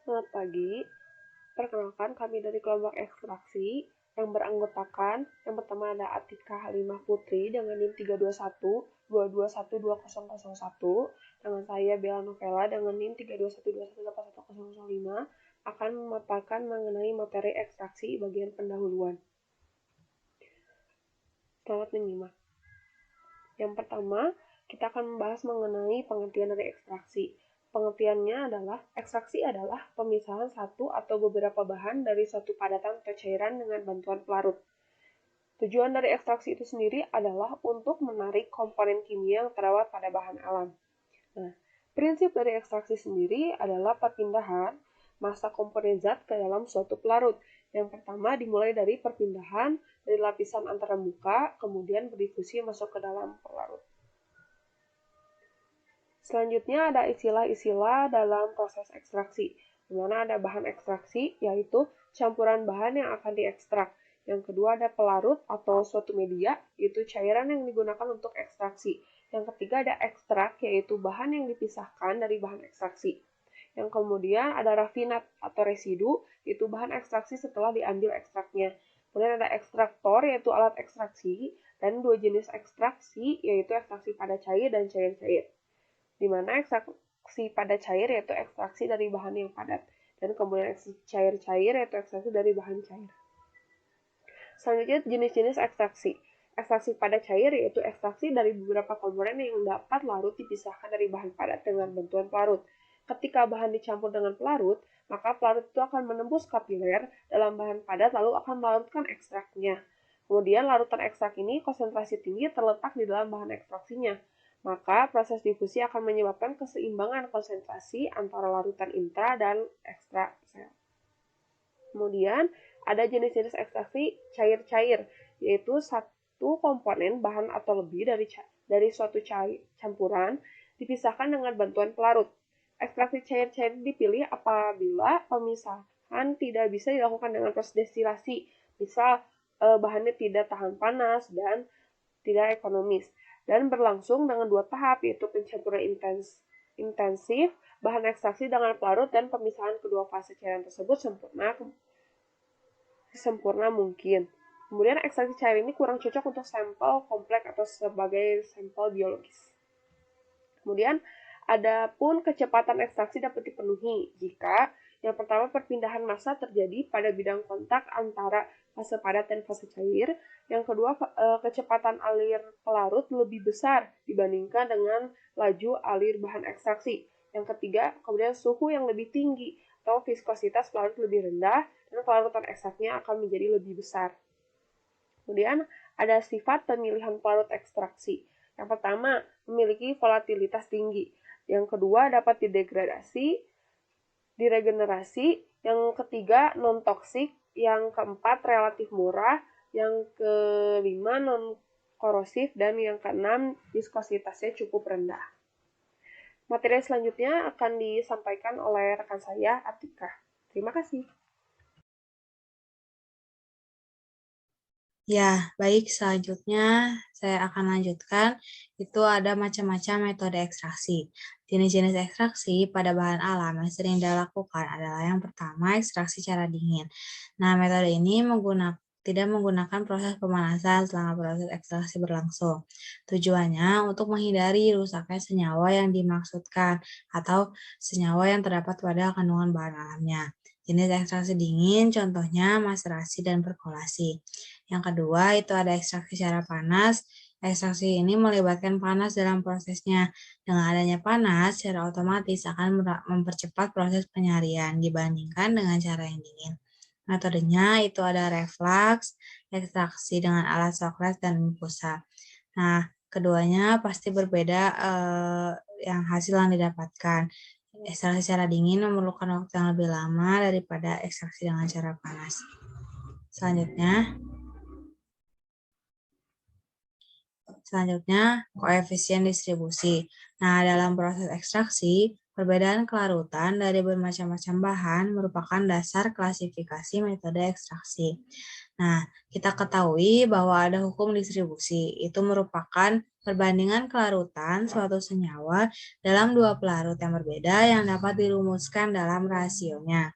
Selamat pagi, perkenalkan kami dari kelompok ekstraksi yang beranggotakan yang pertama ada Atika Halimah Putri dengan NIM 32122121201, dengan saya Bella Novela dengan NIM 321218005 akan memaparkan mengenai materi ekstraksi bagian pendahuluan. Selamat menyimak. Yang pertama, kita akan membahas mengenai pengertian dari ekstraksi. Pengertiannya adalah, ekstraksi adalah pemisahan satu atau beberapa bahan dari suatu padatan atau cairan dengan bantuan pelarut. Tujuan dari ekstraksi itu sendiri adalah untuk menarik komponen kimia yang terdapat pada bahan alam. Nah, prinsip dari ekstraksi sendiri adalah perpindahan massa komponen zat ke dalam suatu pelarut. Yang pertama dimulai dari perpindahan dari lapisan antarmuka, kemudian berdifusi masuk ke dalam pelarut. Selanjutnya ada istilah-istilah dalam proses ekstraksi, di mana ada bahan ekstraksi, yaitu campuran bahan yang akan diekstrak. Yang kedua ada pelarut atau suatu media, yaitu cairan yang digunakan untuk ekstraksi. Yang ketiga ada ekstrak, yaitu bahan yang dipisahkan dari bahan ekstraksi. Yang kemudian ada rafinat atau residu, yaitu bahan ekstraksi setelah diambil ekstraknya. Kemudian ada ekstraktor, yaitu alat ekstraksi, dan dua jenis ekstraksi, yaitu ekstraksi pada cair dan cair-cair. Di mana ekstraksi pada cair yaitu ekstraksi dari bahan yang padat, dan kemudian ekstraksi cair-cair yaitu ekstraksi dari bahan cair. Selanjutnya jenis-jenis ekstraksi. Ekstraksi pada cair yaitu ekstraksi dari beberapa komponen yang dapat larut dipisahkan dari bahan padat dengan bantuan pelarut. Ketika bahan dicampur dengan pelarut, maka pelarut itu akan menembus kapiler dalam bahan padat lalu akan melarutkan ekstraknya. Kemudian larutan ekstrak ini konsentrasi tinggi terletak di dalam bahan ekstraksinya. Maka proses difusi akan menyebabkan keseimbangan konsentrasi antara larutan intra dan ekstra sel. Kemudian ada jenis-jenis ekstraksi cair-cair, yaitu satu komponen bahan atau lebih dari suatu campuran dipisahkan dengan bantuan pelarut. Ekstraksi cair-cair dipilih apabila pemisahan tidak bisa dilakukan dengan proses destilasi, misal bahannya tidak tahan panas dan tidak ekonomis, dan berlangsung dengan dua tahap, yaitu pencampuran intensif bahan ekstraksi dengan pelarut dan pemisahan kedua fase cairan tersebut sempurna mungkin. Kemudian ekstraksi cair ini kurang cocok untuk sampel kompleks atau sebagai sampel biologis. Kemudian adapun kecepatan ekstraksi dapat dipenuhi jika yang pertama perpindahan massa terjadi pada bidang kontak antara fase padat dan fase cair. Yang kedua kecepatan alir pelarut lebih besar dibandingkan dengan laju alir bahan ekstraksi. Yang ketiga kemudian suhu yang lebih tinggi atau viskositas pelarut lebih rendah dan pelarutan ekstraknya akan menjadi lebih besar. Kemudian ada sifat pemilihan pelarut ekstraksi. Yang pertama, memiliki volatilitas tinggi. Yang kedua, dapat diregenerasi. Yang ketiga, non-toksik. Yang keempat, relatif murah. Yang kelima, non-korosif. Dan yang keenam, viskositasnya cukup rendah. Materi selanjutnya akan disampaikan oleh rekan saya, Atika. Terima kasih. Ya, baik. Selanjutnya saya akan lanjutkan. Itu ada macam-macam metode ekstraksi. Jenis-jenis ekstraksi pada bahan alam yang sering dilakukan adalah yang pertama, ekstraksi secara dingin. Nah, metode ini tidak menggunakan proses pemanasan selama proses ekstraksi berlangsung. Tujuannya untuk menghindari rusaknya senyawa yang dimaksudkan atau senyawa yang terdapat pada kandungan bahan alamnya. Jenis ekstraksi dingin contohnya maserasi dan perkolasi. Yang kedua itu ada ekstraksi secara panas. Ekstraksi ini melibatkan panas dalam prosesnya. Dengan adanya panas, secara otomatis akan mempercepat proses penyaringan dibandingkan dengan cara yang dingin. Metodenya itu ada reflux, ekstraksi dengan alat Socrates dan infusa. Nah, keduanya pasti berbeda yang hasil yang didapatkan. Ekstraksi secara dingin memerlukan waktu yang lebih lama daripada ekstraksi dengan cara panas. Selanjutnya, koefisien distribusi. Nah, dalam proses ekstraksi, Perbedaan kelarutan dari bermacam-macam bahan merupakan dasar klasifikasi metode ekstraksi. Nah, kita ketahui bahwa ada hukum distribusi. Itu merupakan perbandingan kelarutan suatu senyawa dalam dua pelarut yang berbeda yang dapat dirumuskan dalam rasionya.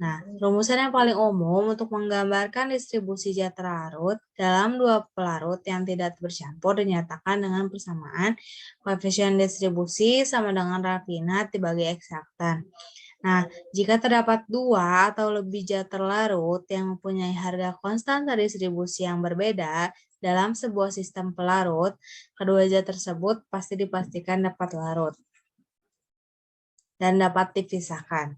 Nah, rumusan yang paling umum untuk menggambarkan distribusi zat larut dalam dua pelarut yang tidak bercampur dinyatakan dengan persamaan koefisien distribusi sama dengan raffinat dibagi eksaktan. Nah, jika terdapat dua atau lebih zat terlarut yang mempunyai harga konstanta distribusi yang berbeda dalam sebuah sistem pelarut, kedua zat tersebut pasti dipastikan dapat larut dan dapat dipisahkan.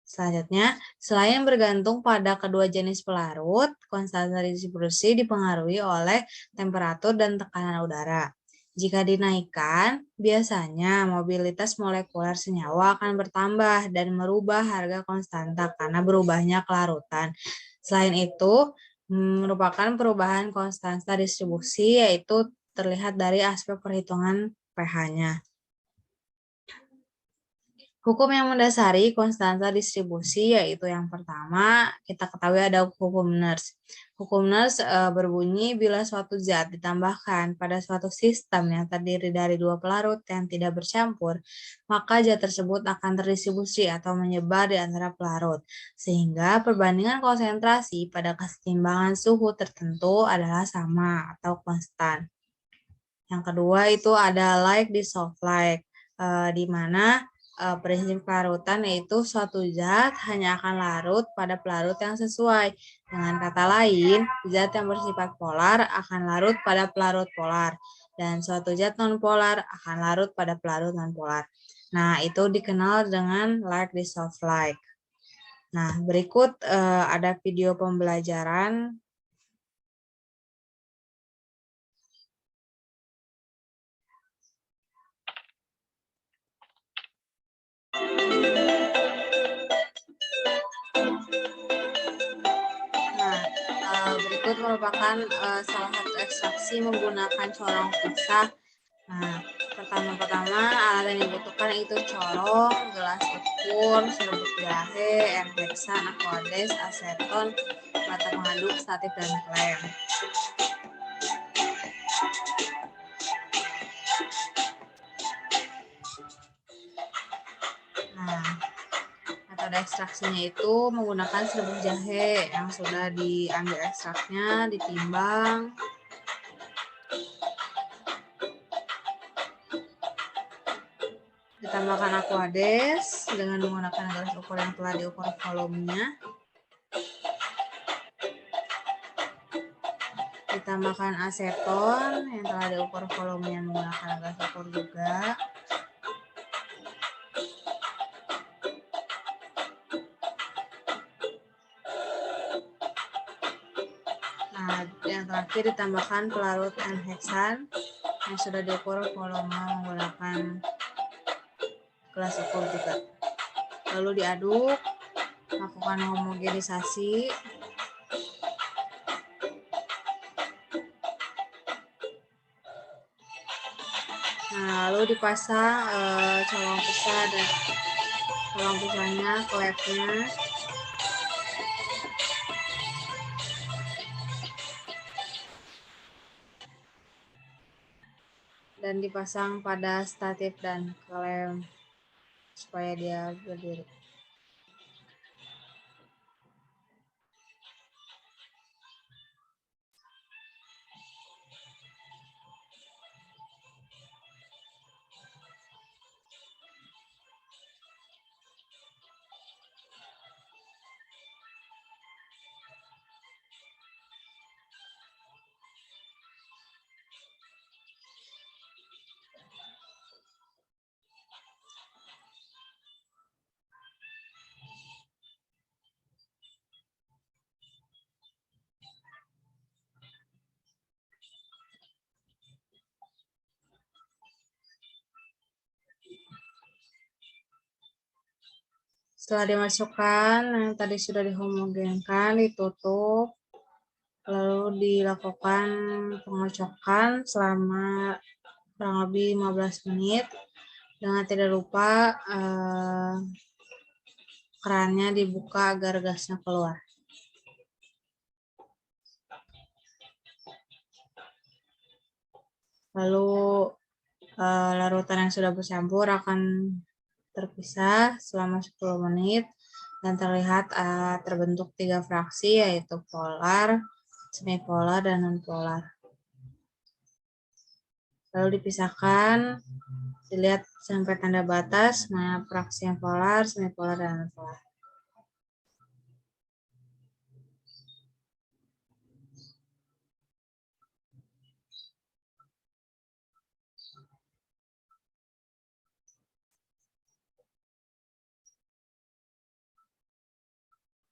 Selanjutnya, selain bergantung pada kedua jenis pelarut, konstanta distribusi dipengaruhi oleh temperatur dan tekanan udara. Jika dinaikkan, biasanya mobilitas molekuler senyawa akan bertambah dan merubah harga konstanta karena berubahnya kelarutan. Selain itu, merupakan perubahan konstanta distribusi yaitu terlihat dari aspek perhitungan pH-nya. Hukum yang mendasari konstanta distribusi yaitu yang pertama, kita ketahui ada hukum Nernst. Hukum Nernst berbunyi bila suatu zat ditambahkan pada suatu sistem yang terdiri dari dua pelarut yang tidak bercampur, maka zat tersebut akan terdistribusi atau menyebar di antara pelarut, sehingga perbandingan konsentrasi pada kesetimbangan suhu tertentu adalah sama atau konstan. Yang kedua itu ada like dissolve like, di mana prinsip kelarutan yaitu suatu zat hanya akan larut pada pelarut yang sesuai. Dengan kata lain, zat yang bersifat polar akan larut pada pelarut polar, dan suatu zat non-polar akan larut pada pelarut non-polar. Nah, itu dikenal dengan like dissolve like. Nah, berikut ada video pembelajaran. Berikut merupakan salah satu ekstraksi menggunakan corong pisah. Nah, pertama-tama alat yang dibutuhkan itu corong, gelas ukur, serbuk jahe, air heksan, aquades, aseton, bata pengaduk, statif, dan klem. Nah, metode ekstraksinya itu menggunakan serbuk jahe yang sudah diambil ekstraknya, ditimbang, ditambahkan aquades dengan menggunakan gelas ukur yang telah diukur volumenya, ditambahkan aseton yang telah diukur volumenya menggunakan gelas ukur juga, nah yang terakhir ditambahkan pelarut N-heksan yang sudah diukur volume menggunakan gelas ukur juga. Lalu diaduk, lakukan homogenisasi. Nah, lalu dipasang colong pisah dan colong pisahnya ke labnya. Dan dipasang pada statif dan klem supaya dia berdiri. Setelah dimasukkan, yang tadi sudah dihomogenkan, ditutup, lalu dilakukan pengocokan selama kurang lebih 15 menit. Dengan tidak lupa kerannya dibuka agar gasnya keluar. Lalu larutan yang sudah bercampur akan terpisah selama 10 menit dan terlihat terbentuk 3 fraksi, yaitu polar, semipolar, dan nonpolar. Lalu dipisahkan, dilihat sampai tanda batas mana fraksi yang polar, semipolar, dan nonpolar.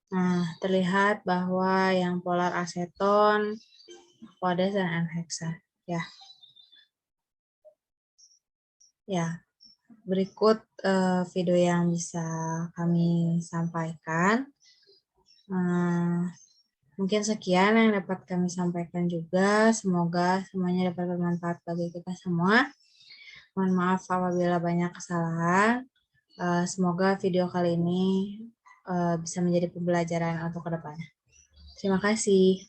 Nah, terlihat bahwa yang polar aseton, aqueous, dan anheksa. Ya, berikut video yang bisa kami sampaikan. Mungkin sekian yang dapat kami sampaikan juga. Semoga semuanya dapat bermanfaat bagi kita semua. Mohon maaf apabila banyak kesalahan. Semoga video kali ini bisa menjadi pembelajaran untuk kedepannya. Terima kasih.